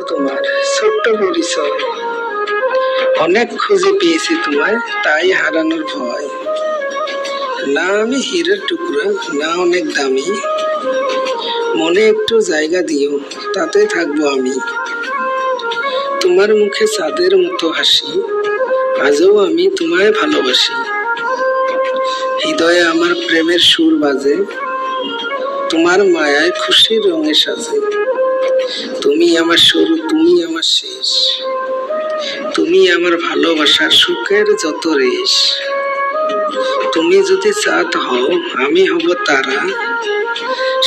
তোমার ছোট্ট পরিচয়। অনেক খুঁজে পেয়েছি তোমায়, তাই হারানোর ভয়। না আমি হীরের টুকরা, না অনেক দামি, মনে একটু জায়গা দিও, তাতে থাকবো আমি। তোমার মুখে চাঁদের মতো হাসি, আজও আমি তোমায় ভালোবাসি। হৃদয়ে আমার প্রেমের সুর বাজে, তোমার মায়ায় খুশির রঙে সাজে। তুমি আমার শুরু, তুমি আমার শেষ, তুমি আমার ভালোবাসার সুখের যত রেশ। তুমি যদি চাঁদ হও, আমি হব তারা,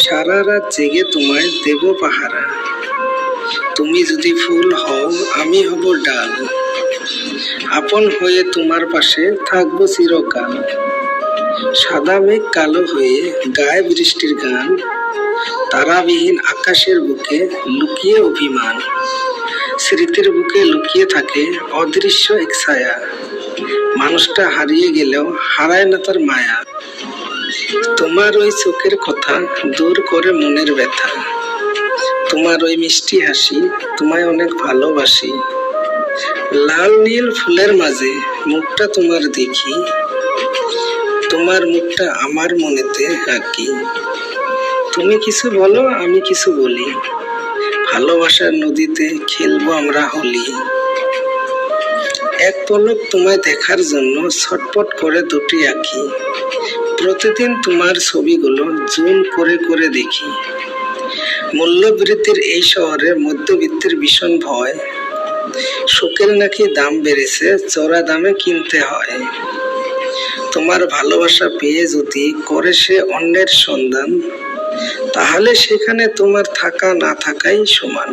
সারা রাত জেগে তোমায় দেব পাহারা। তুমি যদি ফুল হও, আমি হব ডাল, আপন হয়ে তোমার পাশে থাকবো চিরকাল। সাদা মেঘ কালো হয়ে গায়ে বৃষ্টির গান, তারাবিহীন আকাশের বুকে লুকিয়ে অভিমান। স্মৃতির বুকে লুকিয়ে থাকে অদৃশ্য এক ছায়া, মানুষটা হারিয়ে গেলেও হারায় না তার মায়া। তোমার ওই চোখের কথা দূর করে মনের ব্যথা, তোমার ওই মিষ্টি হাসি, তোমায় অনেক ভালোবাসি। লাল নীল ফুলের মাঝে মুখটা তোমার দেখি, তোমার মুখটা আমার মনেতে আঁকি। তুমি কিছু বলো, আমি কিছু বলি, ভালোবাসার নদীতে খেলবো আমরা হোলি। এক পলক তোমায় দেখার জন্য ছটপট করে দুটি আঁখি, প্রতিদিন তোমার ছবিগুলো জুম করে করে দেখি। মূল্যবৃদ্ধির এই শহরে মধ্যবিত্তের ভীষণ ভয়, সুখের নাকি দাম বেড়েছে, চড়া দামে কিনতে হয়। তোমার ভালোবাসা পেয়ে যদি করে সে অন্যের সন্ধান, তাহলে সেখানে তোমার থাকা না থাকাই সমান।